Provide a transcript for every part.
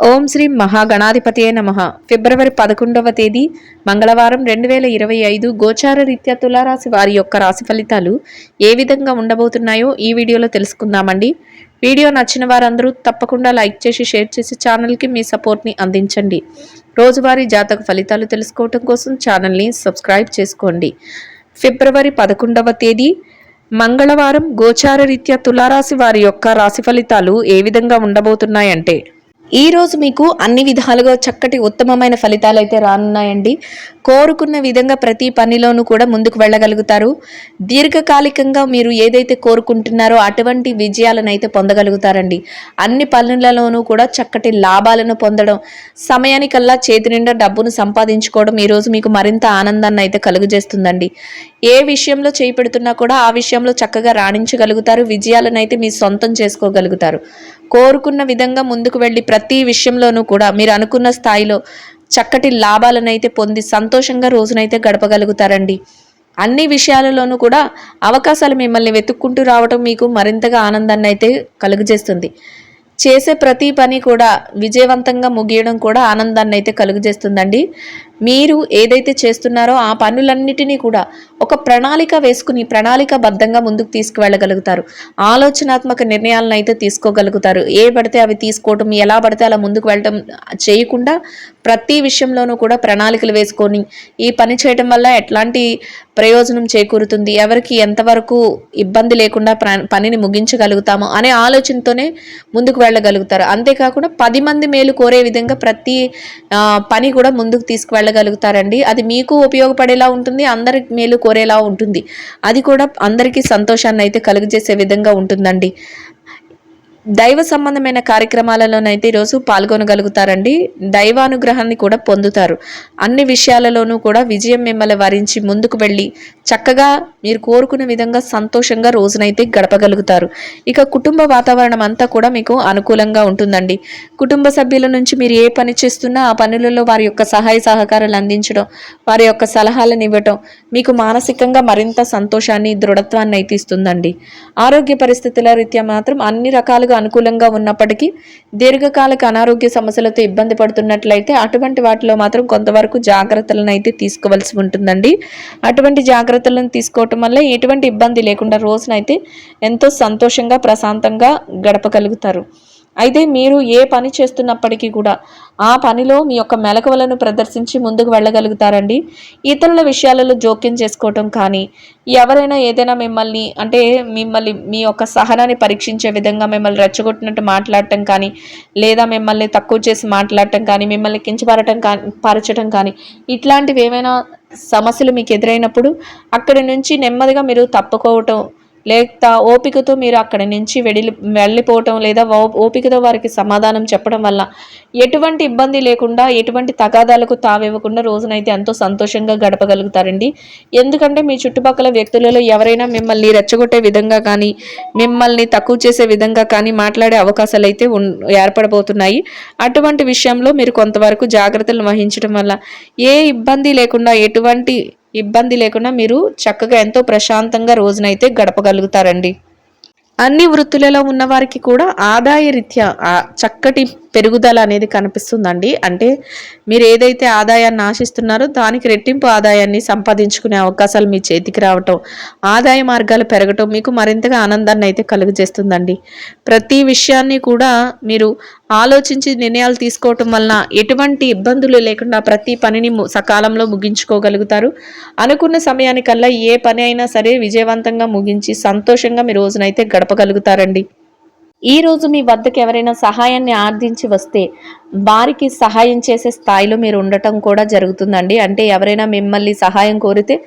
ఓం శ్రీ మహాగణాధిపతియే నమః. ఫిబ్రవరి 11వ తేదీ మంగళవారం 2025 గోచార రీత్యా తులారాశి వారి యొక్క రాశి ఫలితాలు ఏ విధంగా ఉండబోతున్నాయో ఈ వీడియోలో తెలుసుకుందామండి. వీడియో నచ్చిన వారందరూ తప్పకుండా లైక్ చేసి షేర్ చేసి ఛానల్కి మీ సపోర్ట్ని అందించండి. రోజువారీ జాతక ఫలితాలు తెలుసుకోవటం కోసం ఛానల్ని సబ్స్క్రైబ్ చేసుకోండి. ఫిబ్రవరి 11వ తేదీ మంగళవారం గోచార రీత్యా తులారాశి వారి యొక్క రాశి ఫలితాలు ఏ విధంగా ఉండబోతున్నాయంటే, ఈ రోజు మీకు అన్ని విధాలుగా చక్కటి ఉత్తమమైన ఫలితాలు అయితే రానున్నాయండి. కోరుకున్న విధంగా ప్రతి పనిలోనూ కూడా ముందుకు వెళ్ళగలుగుతారు. దీర్ఘకాలికంగా మీరు ఏదైతే కోరుకుంటున్నారో అటువంటి విజయాలను అయితే పొందగలుగుతారండి. అన్ని పనులలోనూ కూడా చక్కటి లాభాలను పొందడం, సమయానికల్లా చేతి నిండా డబ్బును సంపాదించుకోవడం ఈరోజు మీకు మరింత ఆనందాన్ని అయితే కలుగజేస్తుందండి. ఏ విషయంలో చేయి పెడుతున్నా కూడా ఆ విషయంలో చక్కగా రాణించగలుగుతారు. విజయాలను అయితే మీ సొంతం చేసుకోగలుగుతారు. కోరుకున్న విధంగా ముందుకు వెళ్ళి ప్రతి విషయంలోనూ కూడా మీరు అనుకున్న స్థాయిలో చక్కటి లాభాలను అయితే పొంది సంతోషంగా రోజునైతే గడపగలుగుతారండి. అన్ని విషయాలలోనూ కూడా అవకాశాలు మిమ్మల్ని వెతుక్కుంటూ రావటం మీకు మరింతగా ఆనందాన్ని అయితే కలుగజేస్తుంది. చేసే ప్రతి పని కూడా విజయవంతంగా ముగియడం కూడా ఆనందాన్ని అయితే కలుగజేస్తుందండి. మీరు ఏదైతే చేస్తున్నారో ఆ పనులన్నిటినీ కూడా ఒక ప్రణాళిక వేసుకుని ప్రణాళికాబద్ధంగా ముందుకు తీసుకువెళ్ళగలుగుతారు. ఆలోచనాత్మక నిర్ణయాలను అయితే తీసుకోగలుగుతారు. ఏ పడితే అవి తీసుకోవటం, ఎలా పడితే అలా ముందుకు వెళ్ళటం చేయకుండా ప్రతి విషయంలోనూ కూడా ప్రణాళికలు వేసుకొని ఈ పని చేయటం వల్ల ఎట్లాంటి ప్రయోజనం చేకూరుతుంది, ఎవరికి ఎంతవరకు ఇబ్బంది లేకుండా పనిని ముగించగలుగుతాము అనే ఆలోచనతోనే ముందుకు వెళ్ళగలుగుతారు. అంతేకాకుండా 10 మంది మేలు కోరే విధంగా ప్రతి పని కూడా ముందుకు తీసుకువెళ్ళగలుగుతారండి. అది మీకు ఉపయోగపడేలా ఉంటుంది, అందరికి మేలు కోరేలా ఉంటుంది. అది కూడా అందరికీ సంతోషాన్ని అయితే కలుగజేసే విధంగా ఉంటుందండి. దైవ సంబంధమైన కార్యక్రమాలలోనైతే ఈరోజు పాల్గొనగలుగుతారండి. దైవానుగ్రహాన్ని కూడా పొందుతారు. అన్ని విషయాలలోనూ కూడా విజయం మిమ్మల్ని వరించి ముందుకు వెళ్ళి చక్కగా మీరు కోరుకునే విధంగా సంతోషంగా రోజునైతే గడపగలుగుతారు. ఇక కుటుంబ వాతావరణం అంతా కూడా మీకు అనుకూలంగా ఉంటుందండి. కుటుంబ సభ్యుల నుంచి మీరు ఏ పని చేస్తున్నా ఆ పనులలో వారి యొక్క సహాయ సహకారాలు అందించడం, వారి యొక్క సలహాలను ఇవ్వటం మీకు మానసికంగా మరింత సంతోషాన్ని, దృఢత్వాన్ని అయితే ఇస్తుందండి. ఆరోగ్య పరిస్థితుల రీత్యా మాత్రం అన్ని రకాలుగా అనుకూలంగా ఉన్నప్పటికీ దీర్ఘకాలిక అనారోగ్య సమస్యలతో ఇబ్బంది పడుతున్నట్లయితే అటువంటి వాటిలో మాత్రం కొంతవరకు జాగ్రత్తలను అయితే తీసుకోవాల్సి ఉంటుందండి. అటువంటి జాగ్రత్తలను తీసుకోవటం వల్ల ఎటువంటి ఇబ్బంది లేకుండా రోజునైతే ఎంతో సంతోషంగా ప్రశాంతంగా గడపగలుగుతారు. అయితే మీరు ఏ పని చేస్తున్నప్పటికీ కూడా ఆ పనిలో మీ యొక్క మెలకువలను ప్రదర్శించి ముందుకు వెళ్ళగలుగుతారండి. ఇతరుల విషయాలలో జోక్యం చేసుకోవటం కానీ, ఎవరైనా ఏదైనా మిమ్మల్ని మీ యొక్క సహనాన్ని పరీక్షించే విధంగా మిమ్మల్ని రెచ్చగొట్టినట్టు మాట్లాడటం కానీ, లేదా మిమ్మల్ని తక్కువ చేసి మాట్లాడటం కానీ, మిమ్మల్ని పరచటం కానీ ఇట్లాంటివి ఏమైనా సమస్యలు మీకు ఎదురైనప్పుడు అక్కడి నుంచి నెమ్మదిగా మీరు తప్పుకోవటం, లేక ఓపికతో మీరు అక్కడి నుంచి వెళ్ళిపోవటం, లేదా ఓపికతో వారికి సమాధానం చెప్పడం వల్ల ఎటువంటి ఇబ్బంది లేకుండా, ఎటువంటి తగాదాలకు తావివ్వకుండా రోజునైతే ఎంతో సంతోషంగా గడపగలుగుతారండి. ఎందుకంటే మీ చుట్టుపక్కల వ్యక్తులలో ఎవరైనా మిమ్మల్ని రెచ్చగొట్టే విధంగా కానీ, మిమ్మల్ని తక్కువ చేసే విధంగా కానీ మాట్లాడే అవకాశాలు అయితే ఏర్పడబోతున్నాయి. అటువంటి విషయంలో మీరు కొంతవరకు జాగ్రత్తలు వహించడం వల్ల ఎటువంటి ఇబ్బంది లేకుండా మీరు చక్కగా ఎంతో ప్రశాంతంగా రోజునైతే గడపగలుగుతారండి. అన్ని వృత్తులలో ఉన్న వారికి కూడా ఆదాయ రీత్యా చక్కటి పెరుగుదల అనేది కనిపిస్తుందండి. అంటే మీరు ఏదైతే ఆదాయాన్ని ఆశిస్తున్నారో దానికి రెట్టింపు ఆదాయాన్ని సంపాదించుకునే అవకాశాలు మీ చేతికి రావటం, ఆదాయ మార్గాలు పెరగటం మీకు మరింతగా ఆనందాన్ని అయితే కలుగజేస్తుందండి. ప్రతి విషయాన్ని కూడా మీరు ఆలోచించి నిర్ణయాలు తీసుకోవటం వలన ఎటువంటి ఇబ్బందులు లేకుండా ప్రతి పనిని సకాలంలో ముగించుకోగలుగుతారు. అనుకున్న సమయానికల్లా ఏ పని అయినా సరే విజయవంతంగా ముగించి సంతోషంగా మీ రోజునైతే గడపగలుగుతారండి. ఈ రోజు మీ వద్దకు ఎవరైనా సహాయాన్ని ఆర్థించి వస్తే వారికి సహాయం చేసే స్థాయిలో మీరు ఉండటం కూడా జరుగుతుందండి. అంటే ఎవరైనా మిమ్మల్ని సహాయం కోరితే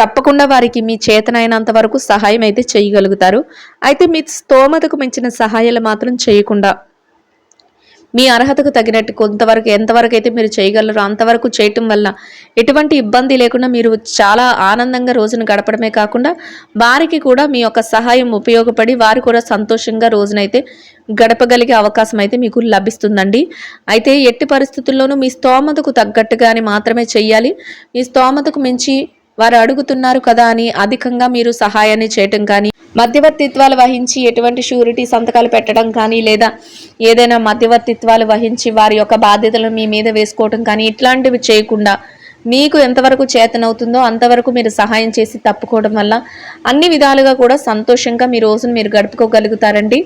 తప్పకుండా వారికి మీ చేతనైనంత వరకు సహాయం అయితే చేయగలుగుతారు. అయితే మీ స్తోమతకు మించిన సహాయాలు మాత్రం చేయకుండా మీ అర్హతకు తగినట్టు కొంతవరకు ఎంతవరకు అయితే మీరు చేయగలరో అంతవరకు చేయటం వల్ల ఎటువంటి ఇబ్బంది లేకుండా మీరు చాలా ఆనందంగా రోజును గడపడమే కాకుండా వారికి కూడా మీ యొక్క సహాయం ఉపయోగపడి వారు కూడా సంతోషంగా రోజునైతే గడపగలిగే అవకాశం అయితే మీకు లభిస్తుందండి. అయితే ఎట్టి పరిస్థితుల్లోనూ మీ స్తోమతకు తగ్గట్టుగానే మాత్రమే చెయ్యాలి. మీ స్తోమతకు మించి వారు అడుగుతున్నారు కదా అని అధికంగా మీరు సహాయాన్ని చేయటం కానీ, మధ్యవర్తిత్వాలు వహించి ఎటువంటి షూరిటీ సంతకాలు పెట్టడం కానీ, లేదా ఏదైనా మధ్యవర్తిత్వాలు వహించి వారి యొక్క బాధ్యతలను మీ మీద వేసుకోవటం కానీ, ఇట్లాంటివి చేయకుండా మీకు ఎంతవరకు చేతనవుతుందో అంతవరకు మీరు సహాయం చేసి తప్పుకోవడం వల్ల అన్ని విధాలుగా కూడా సంతోషంగా మీ రోజును మీరు గడుపుకోగలుగుతారండి.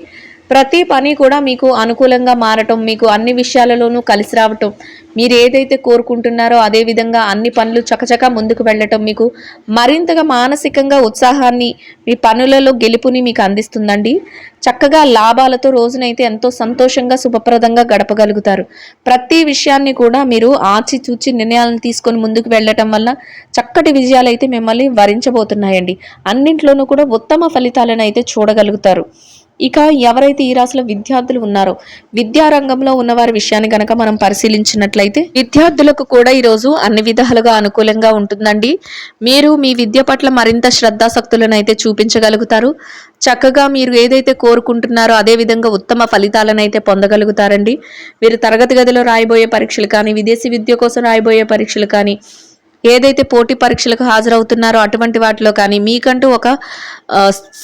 ప్రతి పని కూడా మీకు అనుకూలంగా మారటం, మీకు అన్ని విషయాలలోనూ కలిసి రావటం, మీరు ఏదైతే కోరుకుంటున్నారో అదే విధంగా అన్ని పనులు చకచకా ముందుకు వెళ్ళటం మీకు మరింతగా మానసికంగా ఉత్సాహాన్ని, మీ పనులలో గెలుపుని మీకు అందిస్తుందండి. చక్కగా లాభాలతో రోజునైతే ఎంతో సంతోషంగా శుభప్రదంగా గడపగలుగుతారు. ప్రతి విషయాన్ని కూడా మీరు ఆచితూచి నిర్ణయాలను తీసుకొని ముందుకు వెళ్ళటం వల్ల చక్కటి విజయాలు అయితే మిమ్మల్ని వరించబోతున్నాయండి. అన్నింట్లోనూ కూడా ఉత్తమ ఫలితాలను అయితే చూడగలుగుతారు. ఇక ఎవరైతే ఈ రాశిలో విద్యార్థులు ఉన్నారో, విద్యారంగంలో ఉన్న వారి విషయాన్ని గనక మనం పరిశీలించినట్లయితే విద్యార్థులకు కూడా ఈరోజు అన్ని విధాలుగా అనుకూలంగా ఉంటుందండి. మీరు మీ విద్య పట్ల మరింత శ్రద్ధాశక్తులను అయితే చూపించగలుగుతారు. చక్కగా మీరు ఏదైతే కోరుకుంటున్నారో అదే విధంగా ఉత్తమ ఫలితాలను అయితే పొందగలుగుతారండి. మీరు తరగతి గదిలో రాయబోయే పరీక్షలు కానీ, విదేశీ విద్య కోసం రాయబోయే పరీక్షలు కానీ, ఏదైతే పోటీ పరీక్షలకు హాజరవుతున్నారో అటువంటి వాటిలో కానీ మీకంటూ ఒక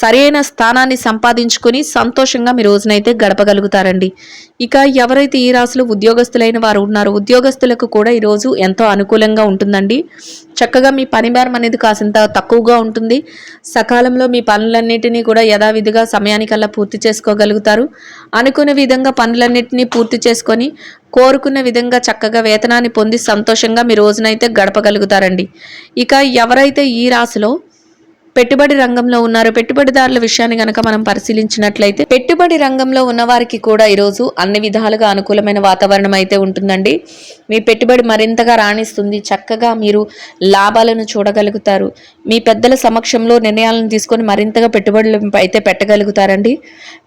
సరైన స్థానాన్ని సంపాదించుకొని సంతోషంగా మీ రోజునైతే గడపగలుగుతారండి. ఇక ఎవరైతే ఈ రాశిలో ఉద్యోగస్తులైన వారు ఉన్నారో, ఉద్యోగస్తులకు కూడా ఈరోజు ఎంతో అనుకూలంగా ఉంటుందండి. చక్కగా మీ పని భారం అనేది కాసింత తక్కువగా ఉంటుంది. సకాలంలో మీ పనులన్నిటినీ కూడా యథావిధిగా సమయానికల్లా పూర్తి చేసుకోగలుగుతారు. అనుకున్న విధంగా పనులన్నిటినీ పూర్తి చేసుకొని కోరుకున్న విధంగా చక్కగా వేతనాన్ని పొంది సంతోషంగా మీ రోజునైతే గడపగలుగుతారండి. ఇక ఎవరైతే ఈ రాశిలో పెట్టుబడి రంగంలో ఉన్నారో, పెట్టుబడిదారుల విషయాన్ని గనక మనం పరిశీలించినట్లయితే పెట్టుబడి రంగంలో ఉన్న వారికి కూడా ఈరోజు అన్ని విధాలుగా అనుకూలమైన వాతావరణం అయితే ఉంటుందండి. మీ పెట్టుబడి మరింతగా రాణిస్తుంది. చక్కగా మీరు లాభాలను చూడగలుగుతారు. మీ పెద్దల సమక్షంలో నిర్ణయాలను తీసుకొని మరింతగా పెట్టుబడులు అయితే పెట్టగలుగుతారండి.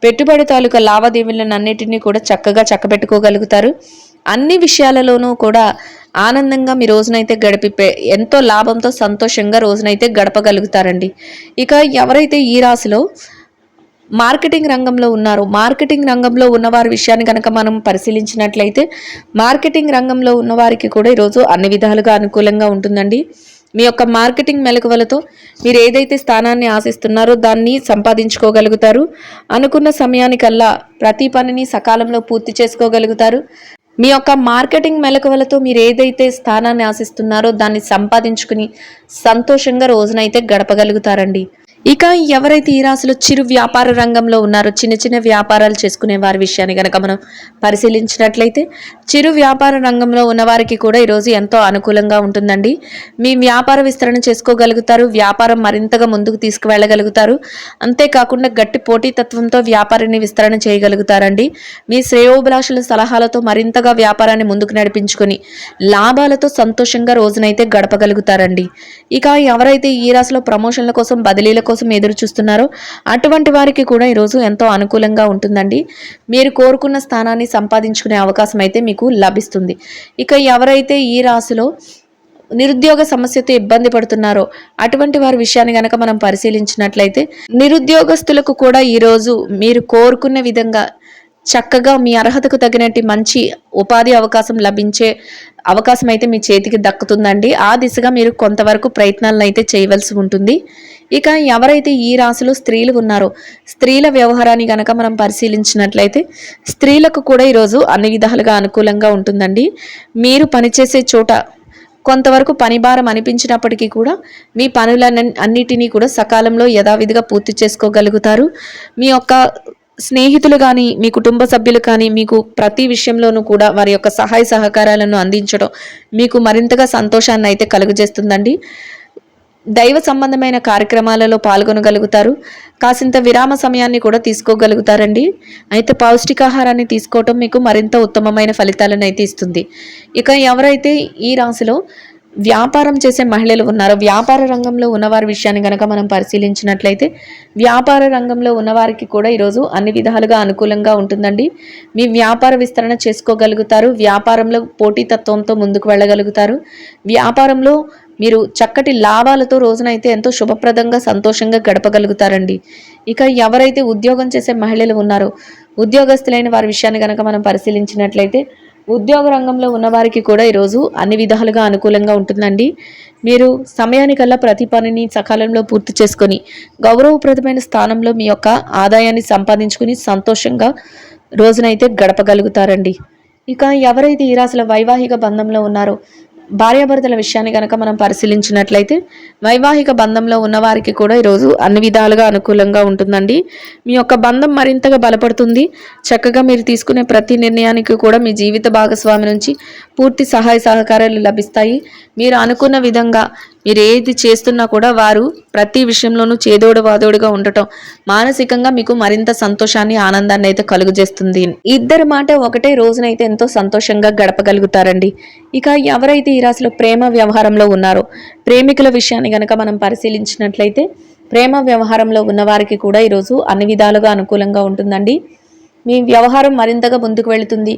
పెట్టుబడి తాలూకా లావాదేవీలను అన్నిటినీ కూడా చక్కగా చక్కబెట్టుకోగలుగుతారు. అన్ని విషయాలలోనూ కూడా ఆనందంగా మీ రోజునైతే ఎంతో లాభంతో సంతోషంగా రోజునైతే గడపగలుగుతారండి. ఇక ఎవరైతే ఈ రాశిలో మార్కెటింగ్ రంగంలో ఉన్నారో, మార్కెటింగ్ రంగంలో ఉన్నవారి విషయాన్ని కనుక మనం పరిశీలించినట్లయితే మార్కెటింగ్ రంగంలో ఉన్నవారికి కూడా ఈరోజు అన్ని విధాలుగా అనుకూలంగా ఉంటుందండి. మీ యొక్క మార్కెటింగ్ మెలకువలతో మీరు ఏదైతే స్థానాన్ని ఆశిస్తున్నారో దాన్ని సంపాదించుకోగలుగుతారు. అనుకున్న సమయానికల్లా ప్రతి పనిని సకాలంలో పూర్తి చేసుకోగలుగుతారు. మీ యొక్క మార్కెటింగ్ మెలకువలతో మీరు ఏదైతే స్థానాన్ని ఆశిస్తున్నారో దాన్ని సంపాదించుకుని సంతోషంగా రోజునైతే గడపగలుగుతారండి. ఇక ఎవరైతే ఈ రాశిలో చిరు వ్యాపార రంగంలో ఉన్నారో, చిన్న చిన్న వ్యాపారాలు చేసుకునే వారి విషయాన్ని కనుక మనం పరిశీలించినట్లయితే చిరు వ్యాపార రంగంలో ఉన్నవారికి కూడా ఈరోజు ఎంతో అనుకూలంగా ఉంటుందండి. మీ వ్యాపార విస్తరణ చేసుకోగలుగుతారు. వ్యాపారం మరింతగా ముందుకు తీసుకువెళ్ళగలుగుతారు. అంతేకాకుండా గట్టి పోటీతత్వంతో వ్యాపారాన్ని విస్తరణ చేయగలుగుతారండి. మీ శ్రేయోభిలాషుల సలహాలతో మరింతగా వ్యాపారాన్ని ముందుకు నడిపించుకొని లాభాలతో సంతోషంగా రోజునైతే గడపగలుగుతారండి. ఇక ఎవరైతే ఈ రాశిలో ప్రమోషన్ల కోసం, బదిలీల కోసం ఎదురు చూస్తున్నారో అటువంటి వారికి కూడా ఈరోజు ఎంతో అనుకూలంగా ఉంటుందండి. మీరు కోరుకున్న స్థానాన్ని సంపాదించుకునే అవకాశం అయితే మీకు లభిస్తుంది. ఇక ఎవరైతే ఈ రాశిలో నిరుద్యోగ సమస్యతో ఇబ్బంది పడుతున్నారో అటువంటి వారి విషయాన్ని గనక మనం పరిశీలించినట్లయితే నిరుద్యోగస్తులకు కూడా ఈరోజు మీరు కోరుకున్న విధంగా చక్కగా మీ అర్హతకు తగినట్టు మంచి ఉపాధి అవకాశం లభించే అవకాశం అయితే మీ చేతికి దక్కుతుందండి. ఆ దిశగా మీరు కొంతవరకు ప్రయత్నాలను అయితే చేయవలసి ఉంటుంది. ఇక ఎవరైతే ఈ రాశిలో స్త్రీలు ఉన్నారో, స్త్రీల వ్యవహారాన్ని గనక మనం పరిశీలించినట్లయితే స్త్రీలకు కూడా ఈరోజు అన్ని విధాలుగా అనుకూలంగా ఉంటుందండి. మీరు పనిచేసే చోట కొంతవరకు పని భారం అనిపించినప్పటికీ కూడా మీ పనులన్నిటినీ కూడా సకాలంలో యథావిధిగా పూర్తి చేసుకోగలుగుతారు. మీ యొక్క స్నేహితులు కానీ, మీ కుటుంబ సభ్యులు కానీ మీకు ప్రతి విషయంలోనూ కూడా వారి యొక్క సహాయ సహకారాలను అందించడం మీకు మరింతగా సంతోషాన్ని అయితే కలుగజేస్తుందండి. దైవ సంబంధమైన కార్యక్రమాలలో పాల్గొనగలుగుతారు. కాసింత విరామ సమయాన్ని కూడా తీసుకోగలుగుతారండి. అయితే పౌష్టికాహారాన్ని తీసుకోవటం మీకు మరింత ఉత్తమమైన ఫలితాలను అయితే ఇస్తుంది. ఇక ఎవరైతే ఈ రాశిలో వ్యాపారం చేసే మహిళలు ఉన్నారో, వ్యాపార రంగంలో ఉన్నవారి విషయాన్ని గనక మనం పరిశీలించినట్లయితే వ్యాపార రంగంలో ఉన్నవారికి కూడా ఈరోజు అన్ని విధాలుగా అనుకూలంగా ఉంటుందండి. మీ వ్యాపార విస్తరణ చేసుకోగలుగుతారు. వ్యాపారంలో పోటీతత్వంతో ముందుకు వెళ్ళగలుగుతారు. వ్యాపారంలో మీరు చక్కటి లాభాలతో రోజునైతే ఎంతో శుభప్రదంగా సంతోషంగా గడపగలుగుతారండి. ఇక ఎవరైతే ఉద్యోగం చేసే మహిళలు ఉన్నారో, ఉద్యోగస్తులైన వారి విషయాన్ని కనుక మనం పరిశీలించినట్లయితే ఉద్యోగ రంగంలో ఉన్నవారికి కూడా ఈరోజు అన్ని విధాలుగా అనుకూలంగా ఉంటుందండి. మీరు సమయానికల్లా ప్రతి పనిని సకాలంలో పూర్తి చేసుకొని గౌరవప్రదమైన స్థానంలో మీ యొక్క ఆదాయాన్ని సంపాదించుకుని సంతోషంగా రోజునైతే గడపగలుగుతారండి. ఇక ఎవరైతే ఈ రాశిలో వైవాహిక బంధంలో ఉన్నారో భార్యాభర్తల విషయాన్ని కనుక మనం పరిశీలించినట్లయితే వైవాహిక బంధంలో ఉన్నవారికి కూడా ఈరోజు అన్ని విధాలుగా అనుకూలంగా ఉంటుందండి. మీ యొక్క బంధం మరింతగా బలపడుతుంది. చక్కగా మీరు తీసుకునే ప్రతి నిర్ణయానికి కూడా మీ జీవిత భాగస్వామి నుంచి పూర్తి సహాయ సహకారాలు లభిస్తాయి. మీరు అనుకున్న విధంగా మీరు ఏది చేస్తున్నా కూడా వారు ప్రతి విషయంలోనూ చేదోడు వాదోడుగా ఉండటం మానసికంగా మీకు మరింత సంతోషాన్ని ఆనందాన్ని అయితే కలుగజేస్తుంది. ఇద్దరి మాట ఒకటే రోజునైతే ఎంతో సంతోషంగా గడపగలుగుతారండి. ఇక ఎవరైతే ఈ రాశిలో ప్రేమ వ్యవహారంలో ఉన్నారో ప్రేమికుల విషయాన్ని గనక మనం పరిశీలించినట్లయితే ప్రేమ వ్యవహారంలో ఉన్నవారికి కూడా ఈరోజు అన్ని విధాలుగా అనుకూలంగా ఉంటుందండి. మీ వ్యవహారం మరింతగా ముందుకు వెళుతుంది.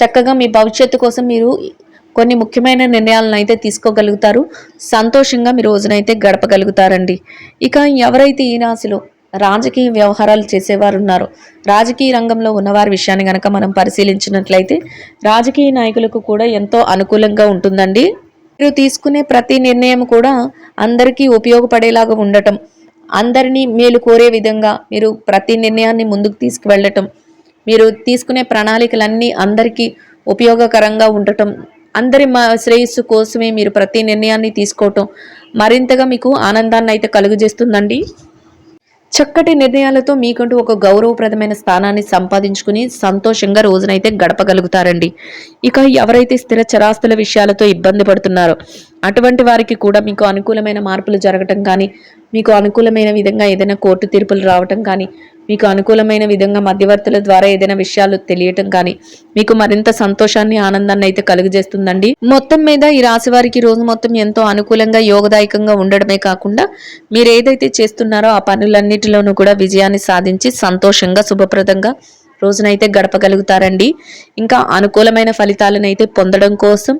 చక్కగా మీ భవిష్యత్తు కోసం మీరు కొన్ని ముఖ్యమైన నిర్ణయాలను అయితే తీసుకోగలుగుతారు. సంతోషంగా మీ రోజునైతే గడపగలుగుతారండి. ఇక ఎవరైతే ఈ రాశిలో రాజకీయ వ్యవహారాలు చేసేవారు ఉన్నారో రాజకీయ రంగంలో ఉన్నవారి విషయాన్ని కనుక మనం పరిశీలించినట్లయితే రాజకీయ నాయకులకు కూడా ఎంతో అనుకూలంగా ఉంటుందండి. మీరు తీసుకునే ప్రతి నిర్ణయం కూడా అందరికీ ఉపయోగపడేలాగా ఉండటం, అందరినీ మేలు కోరే విధంగా మీరు ప్రతి నిర్ణయాన్ని ముందుకు తీసుకువెళ్ళటం, మీరు తీసుకునే ప్రణాళికలన్నీ అందరికీ ఉపయోగకరంగా ఉండటం, అందరి శ్రేయస్సు కోసమే మీరు ప్రతి నిర్ణయాన్ని తీసుకోవటం మరింతగా మీకు ఆనందాన్ని అయితే కలుగజేస్తుందండి. చక్కటి నిర్ణయాలతో మీకంటూ ఒక గౌరవప్రదమైన స్థానాన్ని సంపాదించుకుని సంతోషంగా రోజునైతే గడపగలుగుతారండి. ఇక ఎవరైతే స్థిర చరాస్తుల విషయాలతో ఇబ్బంది పడుతున్నారో అటువంటి వారికి కూడా మీకు అనుకూలమైన మార్పులు జరగటం కానీ, మీకు అనుకూలమైన విధంగా ఏదైనా కోర్టు తీర్పులు రావటం కానీ, మీకు అనుకూలమైన విధంగా మధ్యవర్తుల ద్వారా ఏదైనా విషయాలు తెలియటం కానీ మీకు మరింత సంతోషాన్ని ఆనందాన్ని అయితే కలుగజేస్తుందండి. మొత్తం మీద ఈ రాశి వారికి రోజు మొత్తం ఎంతో అనుకూలంగా యోగదాయకంగా ఉండడమే కాకుండా మీరు ఏదైతే చేస్తున్నారో ఆ పనులన్నిటిలోనూ కూడా విజయాన్ని సాధించి సంతోషంగా శుభప్రదంగా రోజునైతే గడపగలుగుతారండి. ఇంకా అనుకూలమైన ఫలితాలను అయితే పొందడం కోసం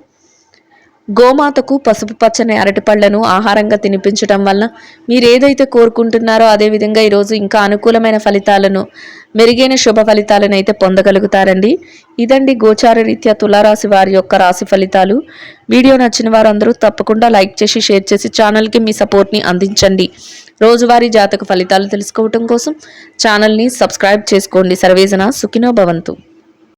గోమాతకు పసుపు పచ్చని అరటిపళ్లను ఆహారంగా తినిపించడం వల్ల మీరు ఏదైతే కోరుకుంటున్నారో అదేవిధంగా ఈరోజు ఇంకా అనుకూలమైన ఫలితాలను మెరుగైన శుభ ఫలితాలను అయితే పొందగలుగుతారండి. ఇదండి గోచార రీత్యా తులారాశి వారి యొక్క రాశి ఫలితాలు. వీడియో నచ్చిన వారందరూ తప్పకుండా లైక్ చేసి షేర్ చేసి ఛానల్కి మీ సపోర్ట్ని అందించండి. రోజువారీ జాతక ఫలితాలు తెలుసుకోవటం కోసం ఛానల్ని సబ్స్క్రైబ్ చేసుకోండి. సర్వేజన సుఖినో భవంతు.